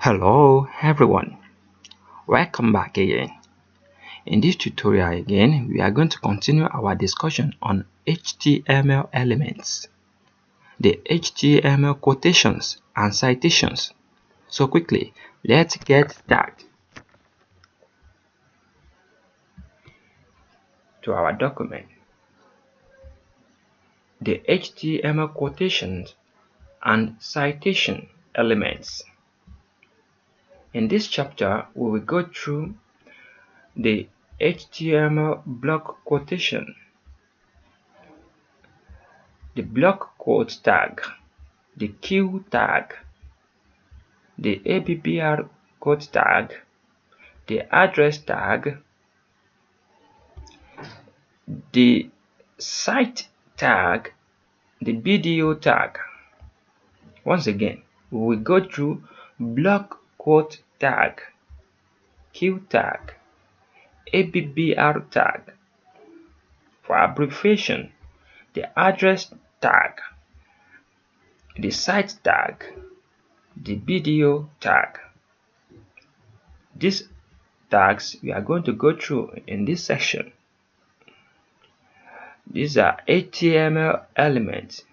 Hello everyone, welcome back again. In this tutorial again, we are going to continue our discussion on HTML elements, the HTML quotations and citations. So quickly, let's get started. To our document, the HTML quotations and citation elements. In this chapter, we will go through the HTML block quotation, the block quote tag, the Q tag, the ABBR code tag, the address tag, the site tag, the video tag. Once again, we will go through block quote tag, Q tag, ABBR tag. For abbreviation, the address tag, the site tag, the video tag. These tags we are going to go through in this section. These are HTML elements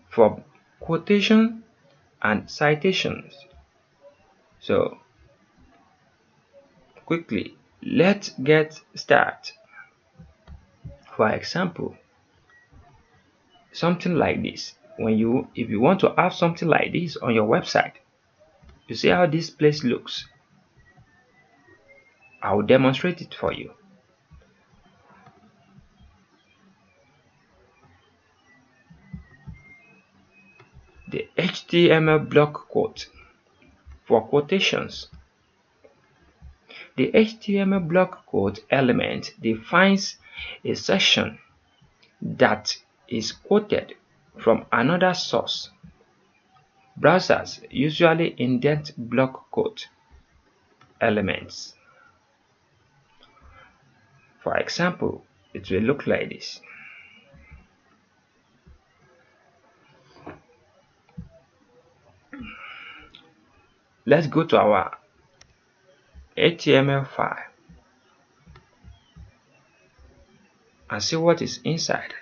for quotation and citations. So quickly, let's get started. For example, something like this. If you want to have something like this on your website, you see how this place looks. I will demonstrate it for you. The HTML block quote for quotations. The HTML block quote element defines a section that is quoted from another source. Browsers usually indent block quote elements. For example, it will look like this. Let's go to our HTML file and see what is inside.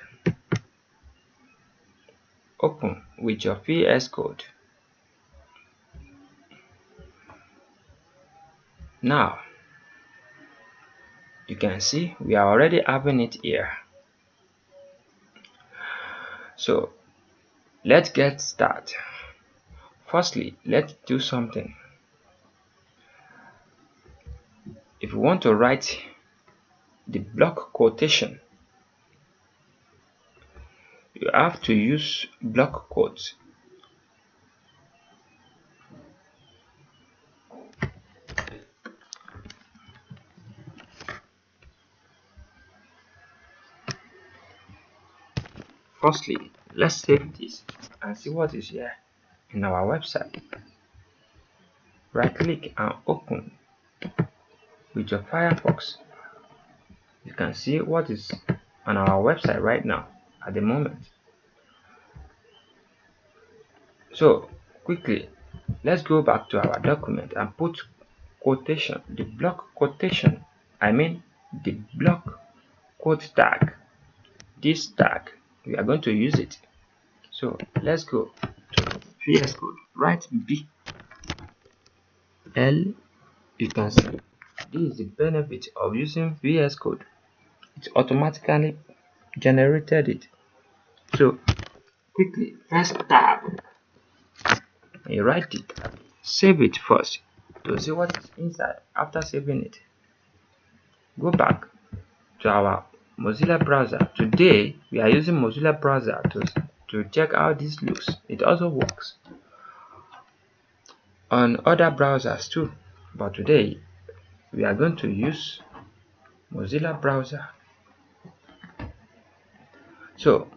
Open with your VS Code. Now, you can see we are already having it here. So, let's get started. Firstly, let's do something. If you want to write the block quotation, you have to use block quotes. Firstly, let's save this and see what is here in our website. Right click and open with your Firefox. You can see what is on our website right now at the moment. So quickly, let's go back to our document and put quotation, the block quotation, the block quote tag. This tag, we are going to use it. So let's go to VS Code, write B L. You can see this is the benefit of using VS Code. It automatically generated it. So quickly, first tab, you write it, save it first to see what is inside. After saving it, go back to our Mozilla browser. Today we are using Mozilla browser to check how this looks. It also works on other browsers too, but today we are going to use Mozilla browser. So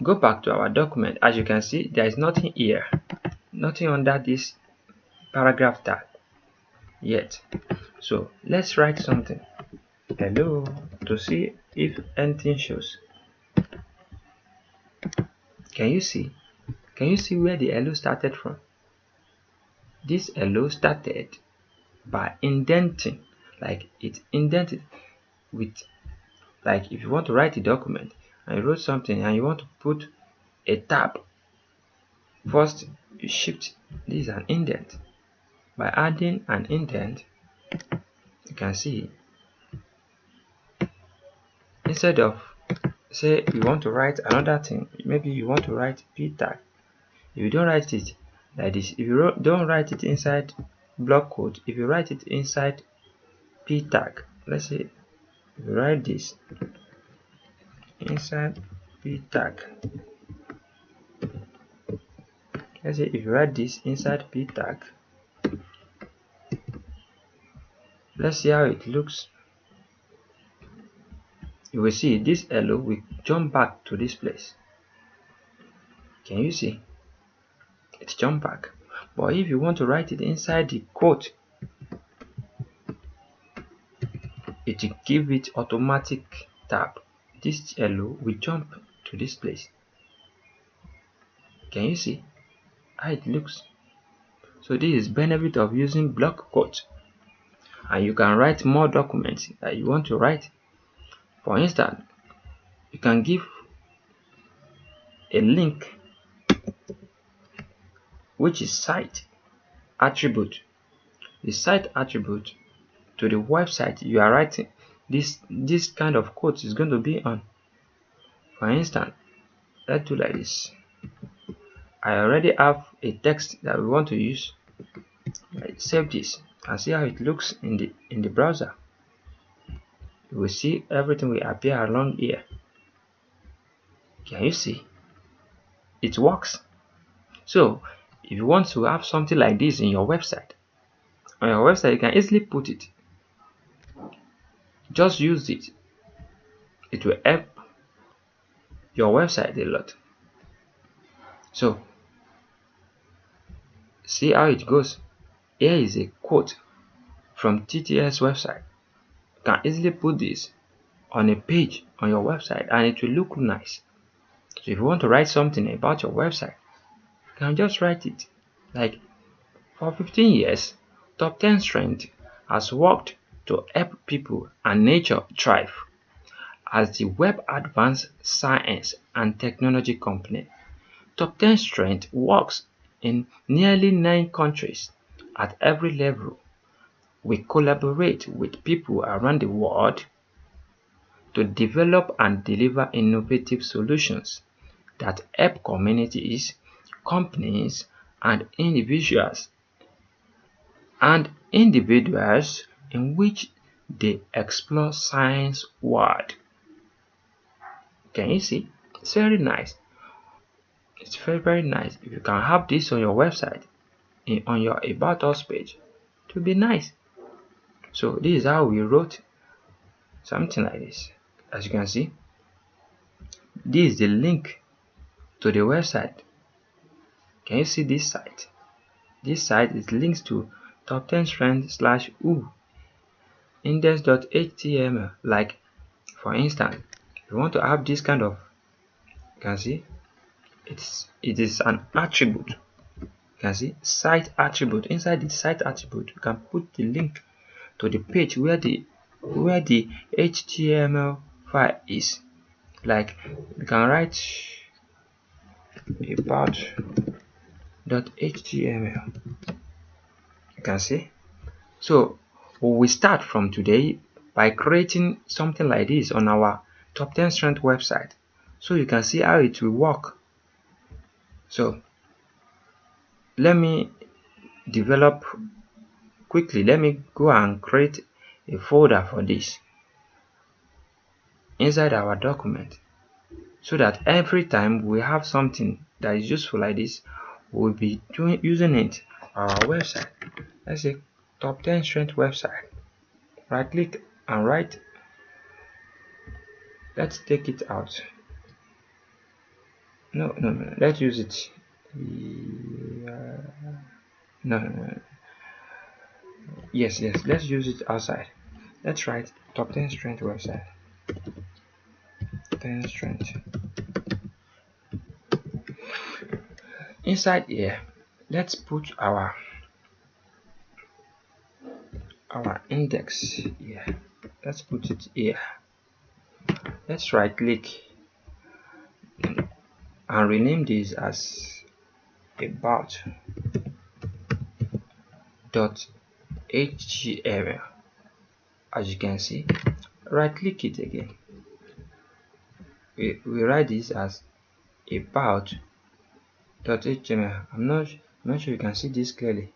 go back to our document. As you can see, there is nothing here, nothing under this paragraph tag yet. So let's write something. Hello, to see if anything shows. Can you see where the hello started from? This hello started by indenting, like it indented with, like if you want to write a document and you wrote something and you want to put a tab, first you shift, this is an indent. By adding an indent, you can see, instead of, say you want to write another thing, maybe you want to write p tag, if you don't write it like this, if you don't write it inside block quote, if you write it inside p tag, let's say if you write this inside p tag, let's say if you write this inside p tag, let's see how it looks. You will see this hello will jump back to this place. Can you see it jump back? But if you want to write it inside the quote, it will give it automatic tab. This hello will jump to this place. Can you see how it looks? So this is benefit of using block quote, and you can write more documents that you want to write. For instance, you can give a link which is site attribute, the site attribute to the website you are writing. This kind of quote is going to be on. For instance, let's do like this. I already have a text that we want to use. Save this and see how it looks in the browser. You will see everything will appear along here. Can you see? It works. So if you want to have something like this in your website, on your website you can easily put it. Just use it. It will help your website a lot. So see how it goes. Here is a quote from TTS website. You can easily put this on a page on your website and it will look nice. So if you want to write something about your website, you can just write it. Like, for 15 years, Top 10 Strength has worked to help people and nature thrive. As the web advanced science and technology company, Top 10 Strength works in nearly 9 countries at every level. We collaborate with people around the world to develop and deliver innovative solutions that help communities, companies, and individuals in which they explore science world. Can you see? It's very nice. It's very nice. If you can have this on your website, on your About Us page, it will be nice. So this is how we wrote something like this. As you can see, this is the link to the website. Can you see this site? This site is links to top 10 strength/u index.html. Like, for instance, if you want to have this kind of, you can see it is an attribute. You can see site attribute. Inside the site attribute, you can put the link to the page where the HTML file is. Like, you can write about.html. You can see. So we start from today by creating something like this on our top 10 strength website, so you can see how it will work. So let me develop quickly. Let me go and create a folder for this inside our document, so that every time we have something that is useful like this, we'll be using it on our website. Let's say top 10 strength website. Right click and write. Let's take it out. No, let's use it. No. Yes, let's use it outside. Let's write top 10 strength website. 10 strength. Inside here, let's put our our index here. Let's put it here. Let's right click and rename this as about.html. As you can see, right click it again. We write this as about.html. I'm not sure you can see this clearly.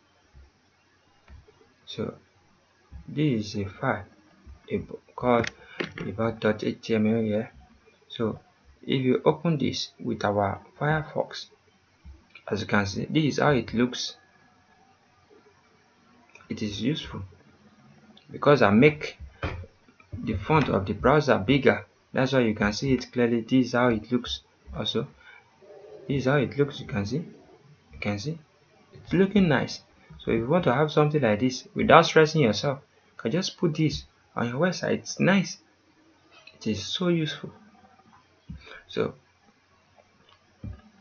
So this is a file called about.html here. So if you open this with our Firefox, as you can see, this is how it looks. It is useful because I make the font of the browser bigger. That's why you can see it clearly. This is how it looks. Also, this is how it looks. You can see it's looking nice. So if you want to have something like this without stressing yourself, you can just put this on your website. It's nice. It is so useful. So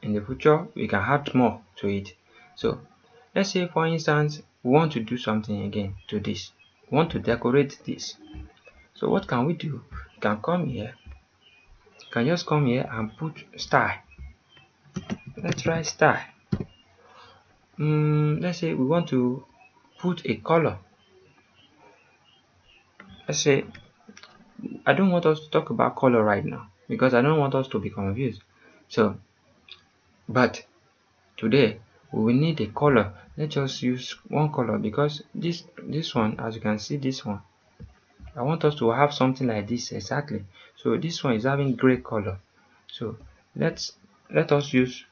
in the future we can add more to it. So let's say, for instance, we want to do something again to this. We want to decorate this. So what can we do? You can come here. You can just come here and put style. Let's try style. Let's say we want to put a color. Let's say I don't want us to talk about color right now because I don't want us to be confused. So, but today we will need a color. Let's just use one color because this one, as you can see, this one, I want us to have something like this exactly. So this one is having gray color. So let us use.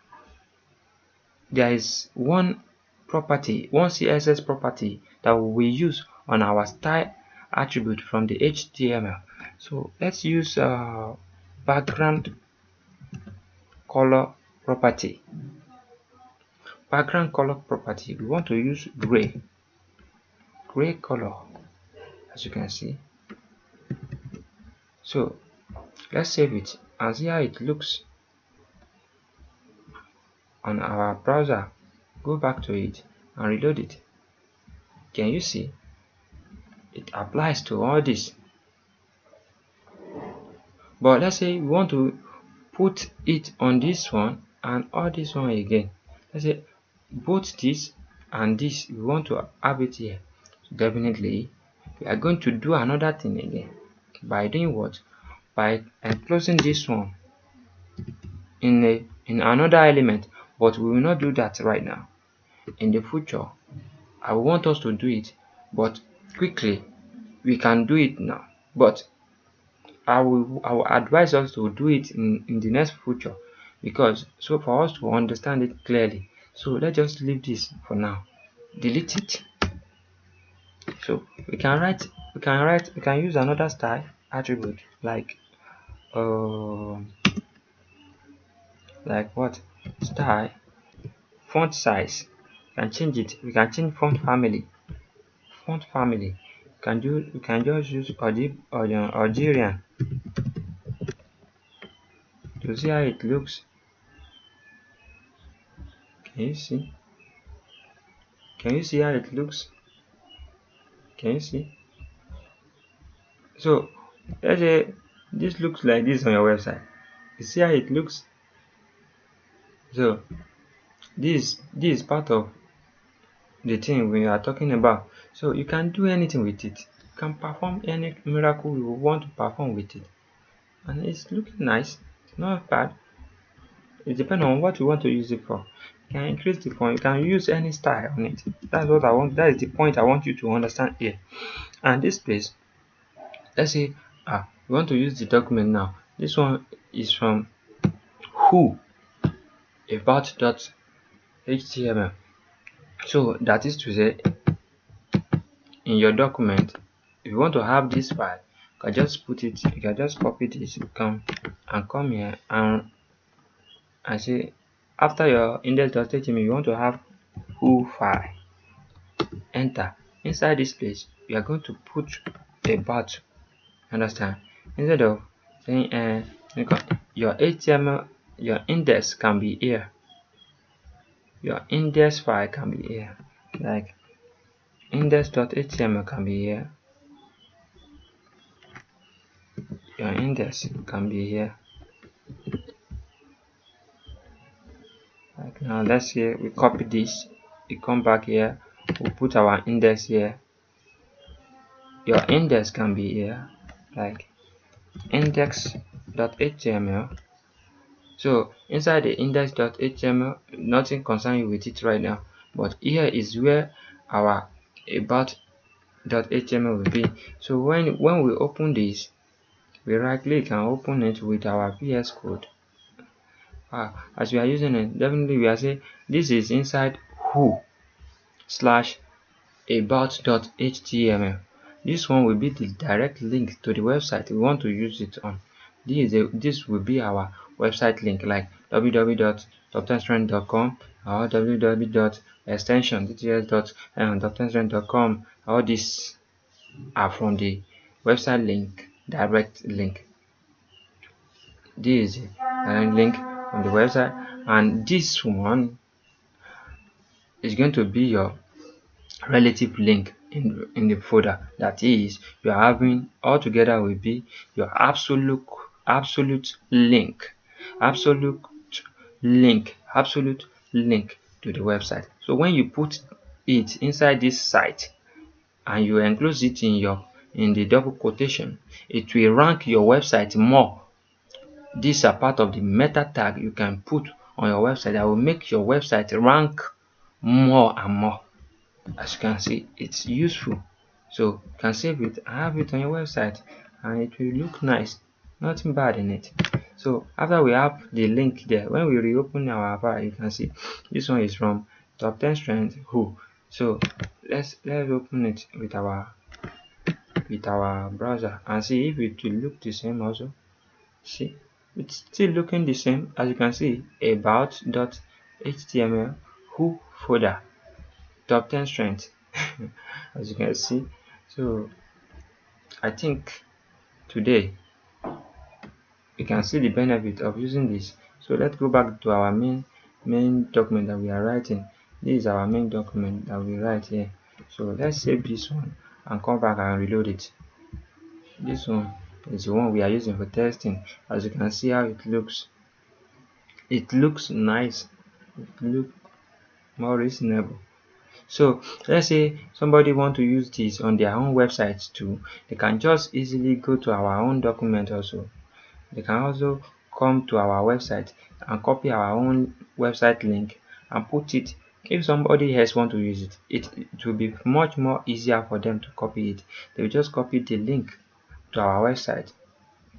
There is one property, one CSS property that we use on our style attribute from the HTML. So let's use background color property. Background color property. We want to use gray color, as you can see. So let's save it and see how it looks on our browser. Go back to it and reload it. Can you see it applies to all this? But let's say we want to put it on this one and all this one again. Let's say both this and this, we want to have it here. So definitely we are going to do another thing again. By doing what? By enclosing this one in another element, but we will not do that right now. In the future, I want us to do it, but quickly. We can do it now, but I will advise us to do it in the next future, because so for us to understand it clearly. So let's just leave this for now. Delete it. So we can use another style attribute like what? Style font size. We can change it. We can change font family. We can just use Algerian to see how it looks. Can you see? Can you see how it looks? Can you see? So let's say this looks like this on your website. You see how it looks? So this is part of the thing we are talking about. So you can do anything with it. You can perform any miracle you want to perform with it. And it's looking nice. It's not bad. It depends on what you want to use it for. You can increase the font. You can use any style on it. That's what I want. That is the point I want you to understand here. And this place, let's say we want to use the document now. This one is from who about.html. So that is to say, in your document, if you want to have this file, you can just put it, you can just copy this, you come here and say after your index.html you want to have who file. Enter. Inside this place we are going to put about. Understand? Instead of saying your HTML, your index can be here. Your index file can be here. Like index.html can be here. Your index can be here. Like now, let's say we copy this, we come back here, we put our index here. Your index can be here, like index.html. So inside the index.html, nothing concern you with it right now, but here is where our about.html will be. So when we open this, we right click and open it with our VS Code. As we are using it, definitely we are saying this is inside who slash about.html. This one will be the direct link to the website we want to use it on. This will be our website link, like www.doctorstrength.com or www.extension.dts.doctorstrength.com. All these are from the website link, direct link. This is a link from the website, and this one is going to be your relative link in the folder. That is, you are having all together will be your absolute link, absolute link to the website. So when you put it inside this site and you enclose it in the double quotation, it will rank your website more. These are part of the meta tag you can put on your website that will make your website rank more and more. As you can see, it's useful, so you can save it and have it on your website, and it will look nice, nothing bad in it. So after we have the link there, when we reopen our file, you can see this one is from top 10 strength who. So let's open it with our browser and see if it will look the same also. See, it's still looking the same. As you can see, about.html who folder, top 10 strength. As you can see. So I think today you can see the benefit of using this. So let's go back to our main document that we are writing. This is our main document that we write here. So let's save this one and come back and reload it. This one is the one we are using for testing. As you can see how it looks. It looks nice. It looks more reasonable. So let's say somebody want to use this on their own website too. They can just easily go to our own document also. They can also come to our website and copy our own website link and put it. If somebody else want to use it, it will be much more easier for them to copy it. They will just copy the link to our website.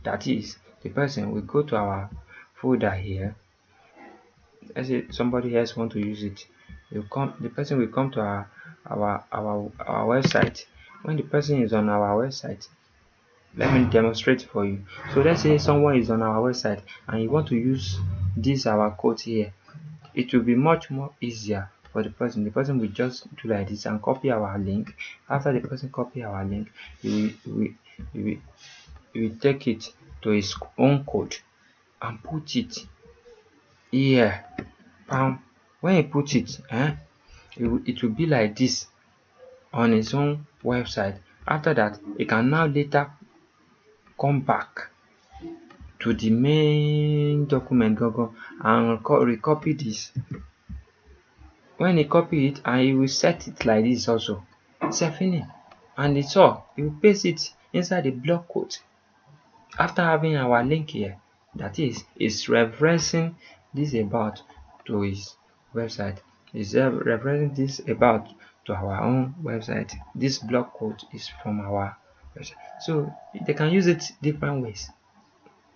That is, the person will go to our folder here. Let's say somebody else want to use it. The person will come to our website. When the person is on our website, let me demonstrate for you. So let's say someone is on our website and you want to use this our code here. It will be much more easier for the person. The person will just do like this and copy our link. After the person copy our link, he will take it to his own code and put it here. When he put it, it will be like this on his own website. After that, he can now later come back to the main document and recopy this. When he copy it, and he will set it like this also, finish, and it's all. He will paste it inside the block quote. After having our link here, that is referencing this about to his website, is referencing this about to our own website. This block quote is from our website, so they can use it different ways.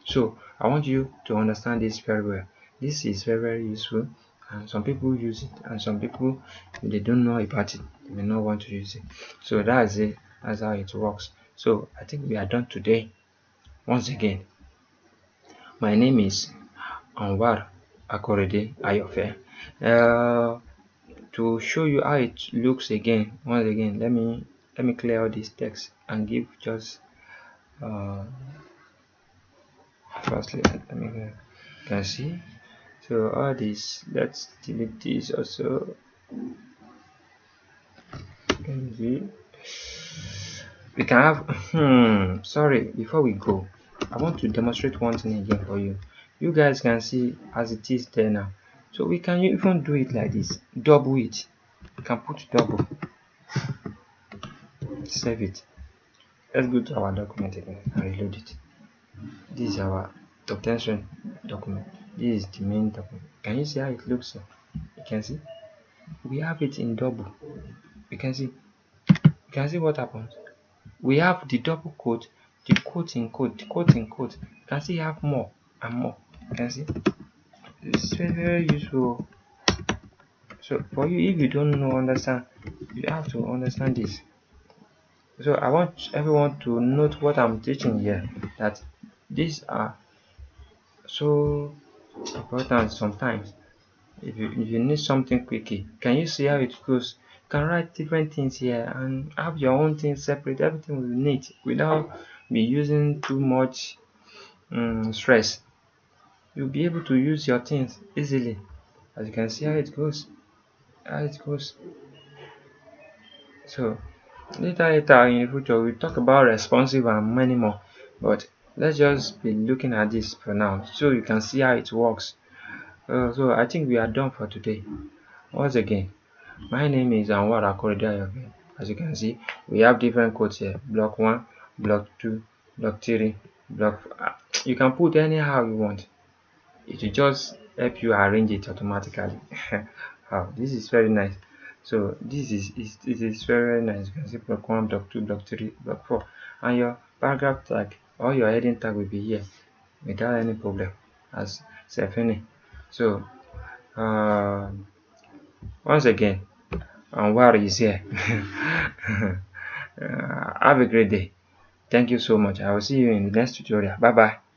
So I want you to understand this very well. This is very useful, and some people use it, and some people, they don't know about it, they may not want to use it. So that's it. That's how it works. So I think we are done today. Once again, my name is Anwar Akorede Ayofe. To show you how it looks again, once again, let me clear all this text and give just firstly, let me you can see. So all this, let's delete this also. see, we can have sorry, before we go, I want to demonstrate one thing again for you. You guys can see as it is there now. So we can even do it like this, double it. We can put double, save it. Let's go to our document again and reload it. This is our obtention document. This is the main document. Can you see how it looks? You can see we have it in double. You can see, you can see what happens. We have the double quote, the quote in quote, the quote in quote. You can see have more and more. You can see it's very, very useful. So for you, if you don't know, understand, you have to understand this. So I want everyone to note what I'm teaching here, that these are so important sometimes. If you need something quickly, can you see how it goes? You can write different things here and have your own things separate, everything will neat without be using too much stress. You'll be able to use your things easily. As you can see how it goes. How it goes. So later in the future we'll talk about responsive and many more. But let's just be looking at this for now so you can see how it works. So I think we are done for today. Once again, my name is Anwar akorede. As you can see, we have different codes here. Block 1, block 2, block 3, block you can put anyhow you want. It will just help you arrange it automatically. Wow, this is very nice. So this is very nice. You can see block 1, block 2, block 3, block 4, and your paragraph tag or your heading tag will be here without any problem as self-any. So once again, Anwar is here. Have a great day. Thank you so much. I will see you in the next tutorial. Bye bye.